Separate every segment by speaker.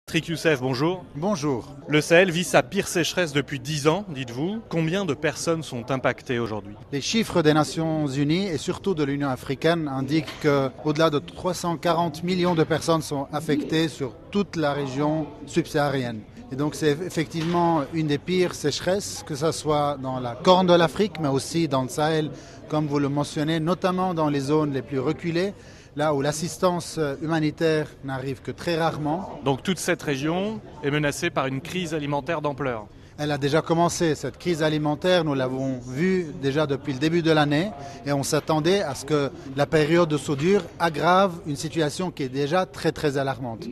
Speaker 1: Patrick Youssef, bonjour.
Speaker 2: Bonjour.
Speaker 1: Le Sahel vit sa pire sécheresse depuis 10 ans, dites-vous. Combien de personnes sont impactées aujourd'hui?
Speaker 2: Les chiffres des Nations Unies et surtout de l'Union africaine indiquent qu'au-delà de 340 millions de personnes sont affectées sur toute la région subsaharienne. Et donc c'est effectivement une des pires sécheresses, que ce soit dans la Corne de l'Afrique, mais aussi dans le Sahel, comme vous le mentionnez, notamment dans les zones les plus reculées, là où l'assistance humanitaire n'arrive que très rarement.
Speaker 1: Donc toute cette région est menacée par une crise alimentaire d'ampleur.
Speaker 2: Elle a déjà commencé, cette crise alimentaire, nous l'avons vue déjà depuis le début de l'année et on s'attendait à ce que la période de soudure aggrave une situation qui est déjà très alarmante.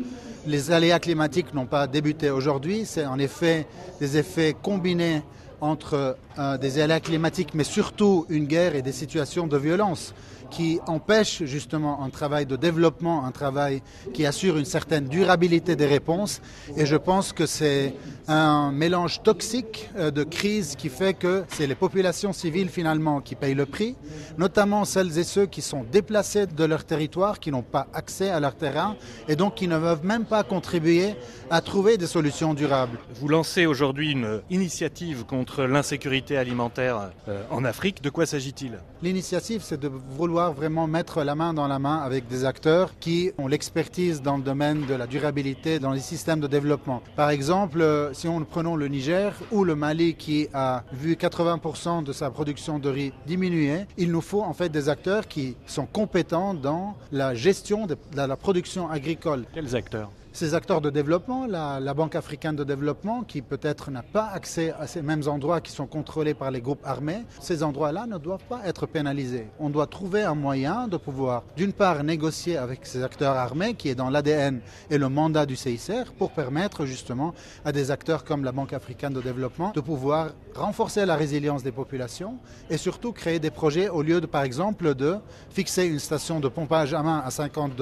Speaker 2: Les aléas climatiques n'ont pas débuté aujourd'hui, c'est en effet des effets combinés entre des aléas climatiques mais surtout une guerre et des situations de violence qui empêchent justement un travail de développement, un travail qui assure une certaine durabilité des réponses. Et je pense que c'est un mélange toxique de crise qui fait que c'est les populations civiles finalement qui payent le prix, notamment celles et ceux qui sont déplacés de leur territoire, qui n'ont pas accès à leur terrain et donc qui ne peuvent même pas contribuer à trouver des solutions durables.
Speaker 1: Vous lancez aujourd'hui une initiative contre l'insécurité alimentaire en Afrique. De quoi s'agit-il?
Speaker 2: L'initiative, c'est de vouloir vraiment mettre la main dans la main avec des acteurs qui ont l'expertise dans le domaine de la durabilité dans les systèmes de développement. Par exemple, si nous prenons le Niger ou le Mali qui a vu 80% de sa production de riz diminuer, il nous faut en fait des acteurs qui sont compétents dans la gestion de la production agricole.
Speaker 1: Quels acteurs?
Speaker 2: Ces acteurs de développement, la Banque africaine de développement, qui peut-être n'a pas accès à ces mêmes endroits qui sont contrôlés par les groupes armés, ces endroits-là ne doivent pas être pénalisés. On doit trouver un moyen de pouvoir, d'une part, négocier avec ces acteurs armés, qui est dans l'ADN et le mandat du CICR, pour permettre justement à des acteurs comme la Banque africaine de développement de pouvoir renforcer la résilience des populations et surtout créer des projets au lieu de, par exemple, de fixer une station de pompage à main à $50,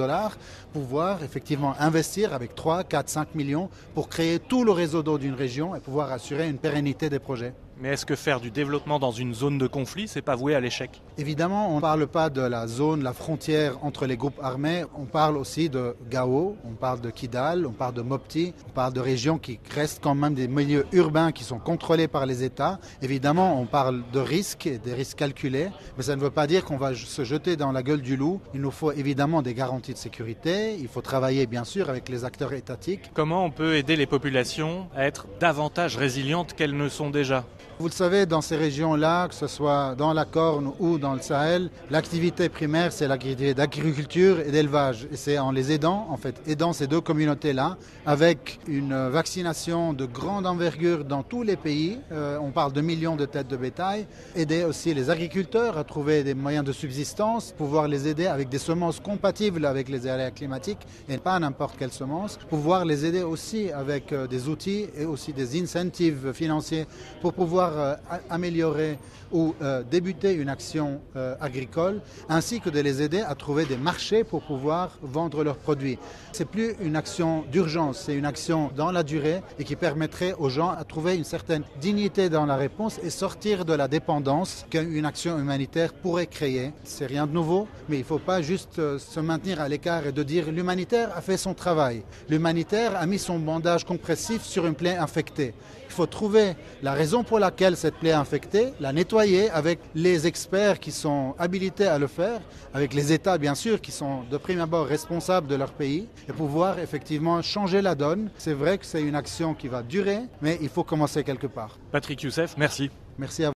Speaker 2: pouvoir effectivement investir avec 3, 4, 5 millions pour créer tout le réseau d'eau d'une région et pouvoir assurer une pérennité des projets.
Speaker 1: Mais est-ce que faire du développement dans une zone de conflit, c'est pas voué à l'échec?
Speaker 2: Évidemment, on ne parle pas de la zone, la frontière entre les groupes armés, on parle aussi de Gao, on parle de Kidal, on parle de Mopti, on parle de régions qui restent quand même des milieux urbains qui sont contrôlés par les États. Évidemment, on parle de risques et des risques calculés, mais ça ne veut pas dire qu'on va se jeter dans la gueule du loup. Il nous faut évidemment des garanties de sécurité, il faut travailler bien sûr avec les acteurs étatiques.
Speaker 1: Comment on peut aider les populations à être davantage résilientes qu'elles ne sont déjà?
Speaker 2: Vous le savez, dans ces régions-là, que ce soit dans la Corne ou dans le Sahel, l'activité primaire, c'est l'activité d'agriculture et d'élevage. Et c'est en les aidant, en fait, aidant ces deux communautés-là, avec une vaccination de grande envergure dans tous les pays, on parle de millions de têtes de bétail, aider aussi les agriculteurs à trouver des moyens de subsistance, pouvoir les aider avec des semences compatibles avec les aléas climatiques et pas n'importe quelle semence, pouvoir les aider aussi avec des outils et aussi des incentives financiers pour pouvoir améliorer ou débuter une action agricole, ainsi que de les aider à trouver des marchés pour pouvoir vendre leurs produits. C'est plus une action d'urgence, c'est une action dans la durée et qui permettrait aux gens à trouver une certaine dignité dans la réponse et sortir de la dépendance qu'une action humanitaire pourrait créer. C'est rien de nouveau, mais il ne faut pas juste se maintenir à l'écart et de dire l'humanitaire a fait son travail. L'humanitaire a mis son bandage compressif sur une plaie infectée. Il faut trouver la raison pour laquelle cette plaie est infectée, la nettoyer avec les experts qui sont habilités à le faire, avec les États bien sûr qui sont de prime abord responsables de leur pays et pouvoir effectivement changer la donne. C'est vrai que c'est une action qui va durer, mais il faut commencer quelque part.
Speaker 1: Patrick Youssef, merci.
Speaker 2: Merci à vous.